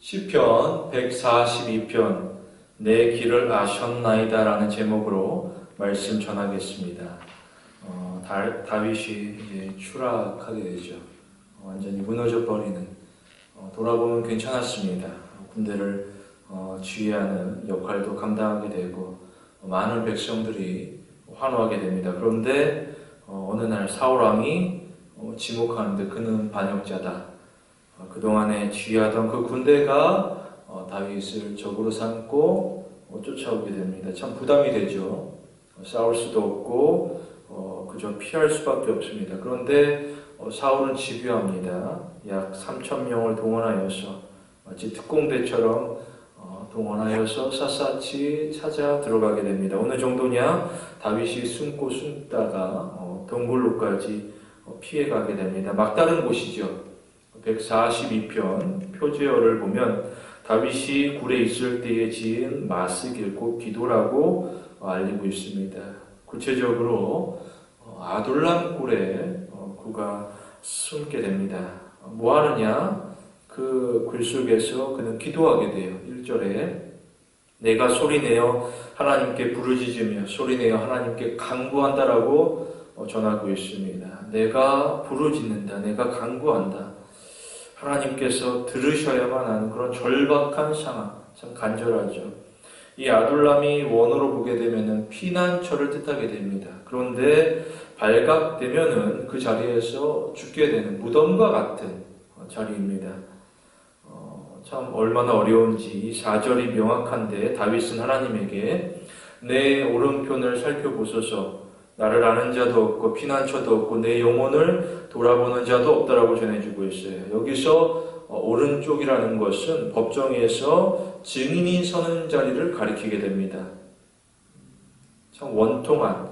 시편 142편 내 길을 아셨나이다 라는 제목으로 말씀 전하겠습니다. 다윗이 이제 추락하게 되죠. 완전히 무너져 버리는, 돌아보면 괜찮았습니다. 군대를 지휘하는 역할도 감당하게 되고 많은 백성들이 환호하게 됩니다. 그런데 어느 날 사울왕이 지목하는데 그는 반역자다. 그동안에 지휘하던 그 군대가 다윗을 적으로 삼고 쫓아오게 됩니다. 참 부담이 되죠. 싸울 수도 없고 그저 피할 수밖에 없습니다. 그런데 사울은 집요합니다. 약 3,000명을 동원하여서 마치 특공대처럼 동원하여서 샅샅이 찾아 들어가게 됩니다. 어느 정도냐? 다윗이 숨고 숨다가 동굴로까지 피해가게 됩니다. 막다른 곳이죠. 142편 표제어를 보면 다윗이 굴에 있을 때에 지은 마스길, 곧 기도라고 알리고 있습니다. 구체적으로 아둘람 굴에 그가 숨게 됩니다. 뭐 하느냐? 그 굴 속에서 그는 기도하게 돼요. 1절에 내가 소리내어 하나님께 부르짖으며 소리내어 하나님께 간구한다라고 전하고 있습니다. 내가 부르짖는다. 내가 간구한다. 하나님께서 들으셔야만 하는 그런 절박한 상황, 참 간절하죠. 이 아둘람이 원어로 보게 되면은 피난처를 뜻하게 됩니다. 그런데 발각되면은 그 자리에서 죽게 되는 무덤과 같은 자리입니다. 참 얼마나 어려운지 이 4절이 명확한데 다윗은 하나님에게 내 오른편을 살펴보소서. 나를 아는 자도 없고 피난처도 없고 내 영혼을 돌아보는 자도 없다라고 전해주고 있어요. 여기서 오른쪽이라는 것은 법정에서 증인이 서는 자리를 가리키게 됩니다. 참 원통한,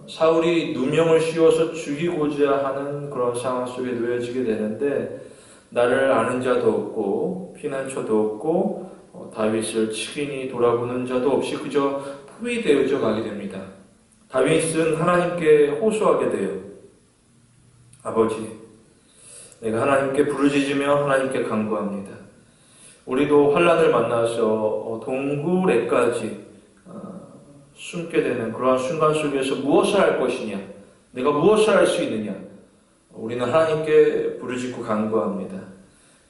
사울이 누명을 씌워서 죽이고자 하는 그런 상황 속에 놓여지게 되는데 나를 아는 자도 없고 피난처도 없고 다윗을 측인히 돌아보는 자도 없이 그저 포위되어져 가게 됩니다. 다윗은 하나님께 호소하게 돼요. 아버지, 내가 하나님께 부르짖으며 하나님께 간구합니다. 우리도 환난을 만나서 동굴에까지 숨게 되는 그러한 순간 속에서 무엇을 할 것이냐, 내가 무엇을 할 수 있느냐, 우리는 하나님께 부르짖고 간구합니다.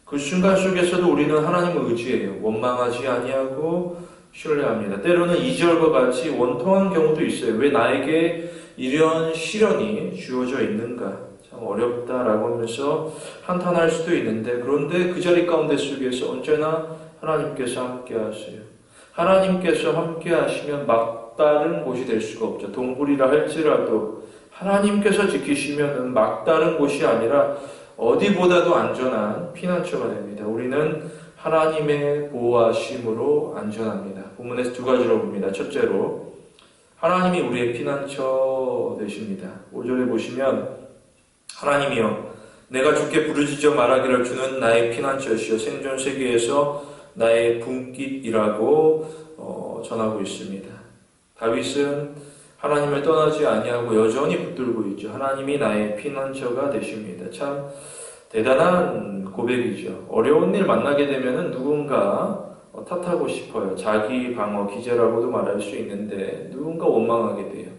그 순간 속에서도 우리는 하나님을 의지해요. 원망하지 아니하고 신뢰합니다. 때로는 2절과 같이 원통한 경우도 있어요. 왜 나에게 이런 시련이 주어져 있는가? 참 어렵다라고 하면서 한탄할 수도 있는데 그런데 그 자리 가운데 속에서 언제나 하나님께서 함께 하세요. 하나님께서 함께 하시면 막다른 곳이 될 수가 없죠. 동굴이라 할지라도 하나님께서 지키시면 막다른 곳이 아니라 어디보다도 안전한 피난처가 됩니다. 우리는 하나님의 보호하심으로 안전합니다. 본문에서 두 가지로 봅니다. 첫째로 하나님이 우리의 피난처 되십니다. 5절에 보시면 하나님이여 내가 주께 부르짖어 말하기를 주는 나의 피난처시여 생존 세계에서 나의 분깃이라고 전하고 있습니다. 다윗은 하나님을 떠나지 아니하고 여전히 붙들고 있죠. 하나님이 나의 피난처가 되십니다. 참 대단한 고백이죠. 어려운 일 만나게 되면 누군가 탓하고 싶어요. 자기 방어 기제라고도 말할 수 있는데 누군가 원망하게 돼요.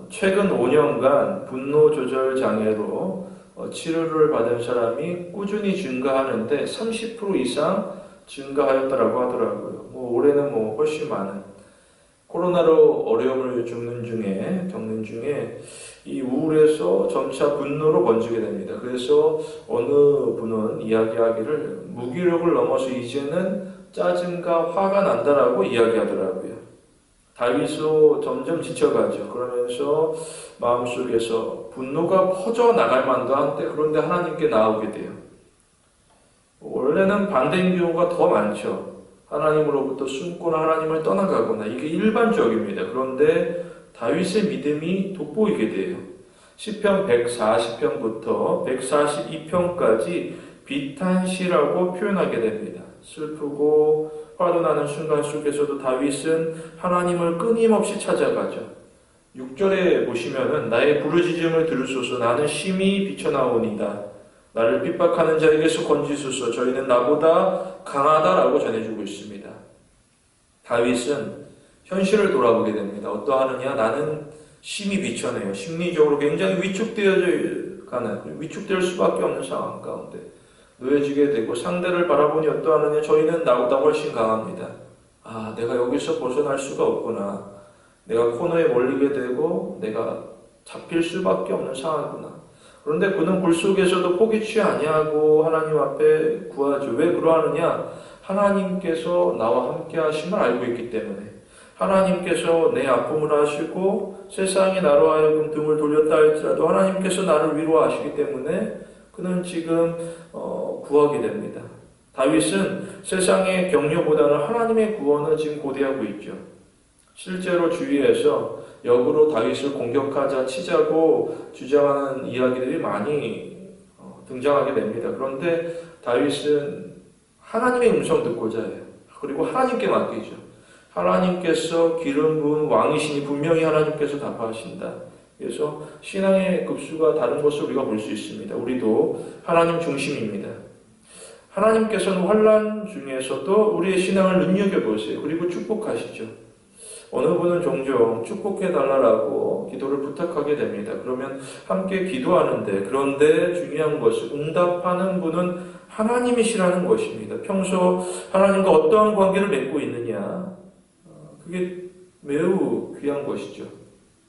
최근 5년간 분노 조절 장애로 치료를 받은 사람이 꾸준히 증가하는데 30% 이상 증가하였다라고 하더라고요. 올해는 훨씬 많은 코로나로 어려움을 겪는 중에 이 우울에서 점차 분노로 번지게 됩니다. 그래서 어느 분은 이야기하기를 무기력을 넘어서 이제는 짜증과 화가 난다라고 이야기하더라고요. 다윗도 점점 지쳐가죠. 그러면서 마음속에서 분노가 퍼져나갈 만도 한데 그런데 하나님께 나오게 돼요. 원래는 반대인 경우가 더 많죠. 하나님으로부터 숨거나 하나님을 떠나가거나 이게 일반적입니다. 그런데 다윗의 믿음이 돋보이게 돼요. 시편 140편부터 142편까지 비탄시라고 표현하게 됩니다. 슬프고 화도 나는 순간 속에서도 다윗은 하나님을 끊임없이 찾아가죠. 6절에 보시면은 나의 부르짖음을 들으소서 나는 심히 비쳐나오니다. 나를 핍박하는 자에게서 건지소서. 저희는 나보다 강하다라고 전해주고 있습니다. 다윗은 현실을 돌아보게 됩니다. 어떠하느냐? 나는 심히 비천해요. 심리적으로 굉장히 위축될 수밖에 없는 상황 가운데 놓여지게 되고, 상대를 바라보니 어떠하느냐? 저희는 나보다 훨씬 강합니다. 내가 여기서 벗어날 수가 없구나. 내가 코너에 몰리게 되고 내가 잡힐 수밖에 없는 상황이구나. 그런데 그는 굴 속에서도 포기치 아니하고 하나님 앞에 구하죠. 왜 그러하느냐? 하나님께서 나와 함께 하심을 알고 있기 때문에. 하나님께서 내 아픔을 아시고 세상이 나로 하여금 등을 돌렸다 할지라도 하나님께서 나를 위로하시기 때문에 그는 지금 구하게 됩니다. 다윗은 세상의 격려보다는 하나님의 구원을 지금 고대하고 있죠. 실제로 주위에서 역으로 다윗을 공격하자, 치자고 주장하는 이야기들이 많이 등장하게 됩니다. 그런데 다윗은 하나님의 음성 듣고자 해요. 그리고 하나님께 맡기죠. 하나님께서 기름 부은 왕이시니 분명히 하나님께서 답하신다. 그래서 신앙의 급수가 다른 것을 우리가 볼 수 있습니다. 우리도 하나님 중심입니다. 하나님께서는 환난 중에서도 우리의 신앙을 눈여겨보세요. 그리고 축복하시죠. 어느 분은 종종 축복해달라고 기도를 부탁하게 됩니다. 그러면 함께 기도하는데, 그런데 중요한 것은 응답하는 분은 하나님이시라는 것입니다. 평소 하나님과 어떠한 관계를 맺고 있느냐, 그게 매우 귀한 것이죠.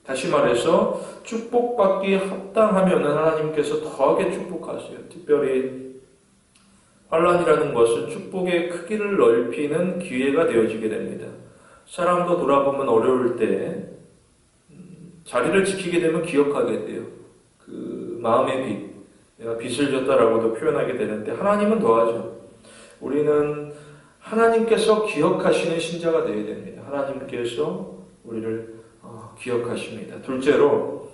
다시 말해서 축복받기 합당하면 하나님께서 더하게 축복하세요. 특별히 환난이라는 것은 축복의 크기를 넓히는 기회가 되어지게 됩니다. 사람도 돌아보면 어려울 때 자리를 지키게 되면 기억하게 돼요. 그 마음의 빚, 내가 빚을 졌다라고도 표현하게 되는데, 하나님은 더하죠. 우리는 하나님께서 기억하시는 신자가 되어야 됩니다. 하나님께서 우리를 기억하십니다. 둘째로,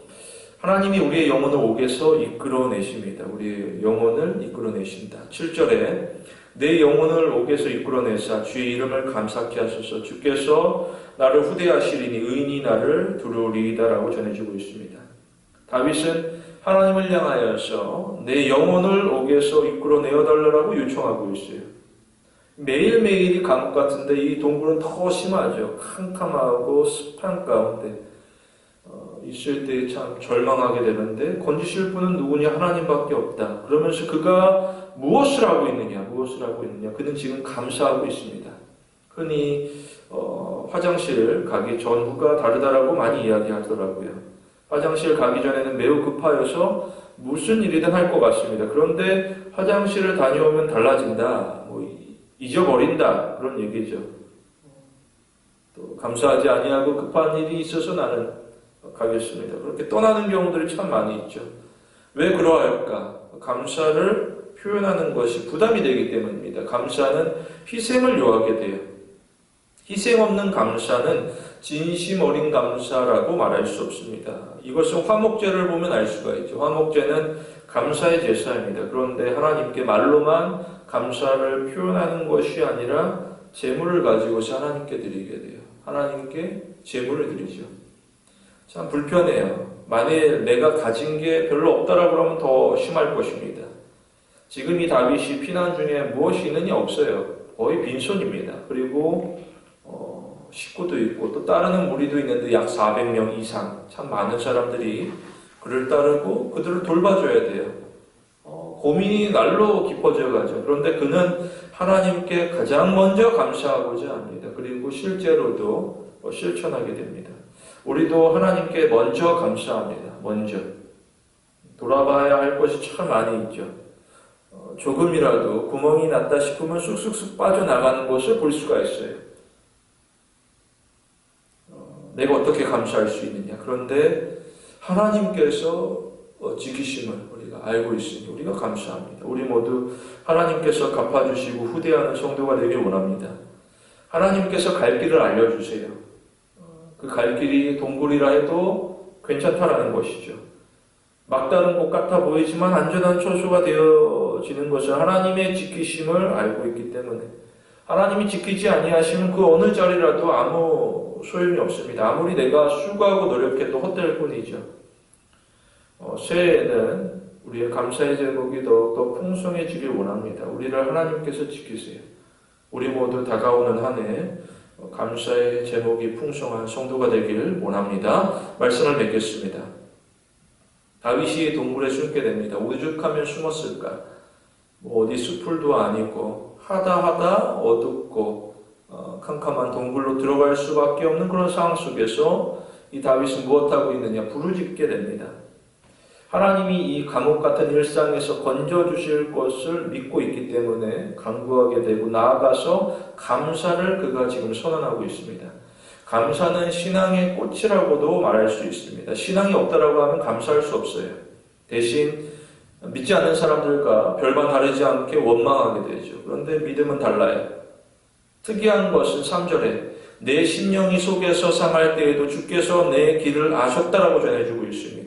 하나님이 우리의 영혼을 옥에서 이끌어내십니다. 우리의 영혼을 이끌어내신다. 7절에 내 영혼을 옥에서 이끌어내사 주의 이름을 감사케 하소서. 주께서 나를 후대하시리니 의인이 나를 두루리이다라고 전해주고 있습니다. 다윗은 하나님을 향하여서 내 영혼을 옥에서 이끌어내어달라고 요청하고 있어요. 매일매일이 감옥 같은데 이 동굴은 더 심하죠. 캄캄하고 습한 가운데 있을 때 참 절망하게 되는데, 건지실 분은 누구냐? 하나님밖에 없다. 그러면서 그가 무엇을 하고 있느냐? 그는 지금 감사하고 있습니다. 흔히 화장실 가기 전후가 다르다라고 많이 이야기하더라고요. 화장실 가기 전에는 매우 급하여서 무슨 일이든 할 것 같습니다. 그런데 화장실을 다녀오면 달라진다, 잊어버린다, 그런 얘기죠. 또 감사하지 아니하고 급한 일이 있어서 나는 가겠습니다. 그렇게 떠나는 경우들이 참 많이 있죠. 왜 그러할까? 감사를 표현하는 것이 부담이 되기 때문입니다. 감사는 희생을 요하게 돼요. 희생 없는 감사는 진심 어린 감사라고 말할 수 없습니다. 이것은 화목제를 보면 알 수가 있죠. 화목제는 감사의 제사입니다. 그런데 하나님께 말로만 감사를 표현하는 것이 아니라 제물을 가지고서 하나님께 드리게 돼요. 하나님께 제물을 드리죠. 참 불편해요. 만일 내가 가진 게 별로 없다라고 하면 더 심할 것입니다. 지금 이 다윗이 피난 중에 무엇이 있느냐? 없어요. 거의 빈손입니다. 그리고 식구도 있고 또 따르는 무리도 있는데 약 400명 이상, 참 많은 사람들이 그를 따르고 그들을 돌봐줘야 돼요. 고민이 날로 깊어져 가죠. 그런데 그는 하나님께 가장 먼저 감사하고자 합니다. 그리고 실제로도 실천하게 됩니다. 우리도 하나님께 먼저 감사합니다. 먼저. 돌아봐야 할 것이 참 많이 있죠. 조금이라도 구멍이 났다 싶으면 쑥쑥쑥 빠져나가는 것을 볼 수가 있어요. 내가 어떻게 감사할 수 있느냐. 그런데 하나님께서 지키심을 우리가 알고 있으니 우리가 감사합니다. 우리 모두 하나님께서 갚아주시고 후대하는 성도가 되길 원합니다. 하나님께서 갈 길을 알려주세요. 그 갈 길이 동굴이라 해도 괜찮다라는 것이죠. 막다른 곳 같아 보이지만 안전한 처소가 되어지는 것은 하나님의 지키심을 알고 있기 때문에, 하나님이 지키지 아니하시면 그 어느 자리라도 아무 소용이 없습니다. 아무리 내가 수고하고 노력해도 헛될 뿐이죠. 새해에는 우리의 감사의 제목이 더욱더 풍성해지길 원합니다. 우리를 하나님께서 지키세요. 우리 모두 다가오는 한 해 감사의 제목이 풍성한 성도가 되길 원합니다. 말씀을 맺겠습니다. 다윗이 동굴에 숨게 됩니다. 오죽하면 숨었을까? 어디 숲풀도 아니고 하다 어둡고 캄캄한 동굴로 들어갈 수밖에 없는 그런 상황 속에서 이 다윗은 무엇하고 있느냐? 부르짖게 됩니다. 하나님이 이 감옥 같은 일상에서 건져주실 것을 믿고 있기 때문에 간구하게 되고 나아가서 감사를 그가 지금 선언하고 있습니다. 감사는 신앙의 꽃이라고도 말할 수 있습니다. 신앙이 없다라고 하면 감사할 수 없어요. 대신 믿지 않는 사람들과 별반 다르지 않게 원망하게 되죠. 그런데 믿음은 달라요. 특이한 것은 3절에 내 심령이 속에서 상할 때에도 주께서 내 길을 아셨다라고 전해주고 있습니다.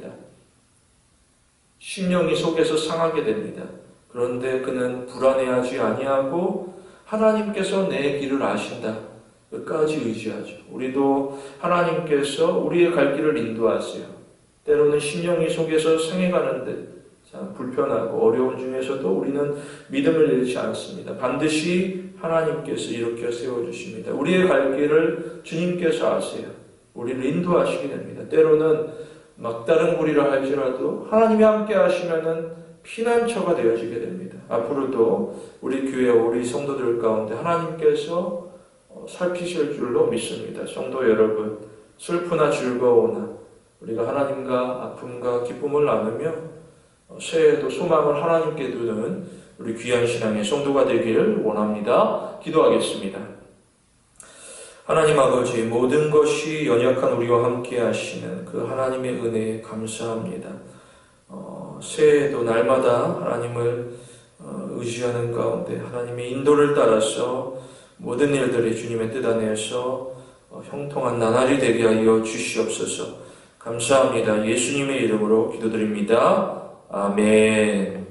심령이 속에서 상하게 됩니다. 그런데 그는 불안해하지 아니하고 하나님께서 내 길을 아신다. 끝까지 의지하죠. 우리도 하나님께서 우리의 갈 길을 인도하세요. 때로는 심령이 속에서 상해가는데 불편하고 어려운 중에서도 우리는 믿음을 잃지 않습니다. 반드시 하나님께서 일으켜 세워주십니다. 우리의 갈 길을 주님께서 아세요. 우리를 인도하시게 됩니다. 때로는 막다른 길이라 할지라도 하나님이 함께 하시면은 피난처가 되어지게 됩니다. 앞으로도 우리 교회 우리 성도들 가운데 하나님께서 살피실 줄로 믿습니다. 성도 여러분, 슬프나 즐거우나 우리가 하나님과 아픔과 기쁨을 나누며 새해에도 소망을 하나님께 두는 우리 귀한 신앙의 성도가 되길 원합니다. 기도하겠습니다. 하나님 아버지, 모든 것이 연약한 우리와 함께 하시는 그 하나님의 은혜에 감사합니다. 새해에도 날마다 하나님을 의지하는 가운데 하나님의 인도를 따라서 모든 일들이 주님의 뜻 안에서 형통한 나날이 되게 하여 주시옵소서. 감사합니다. 예수님의 이름으로 기도드립니다. 아멘.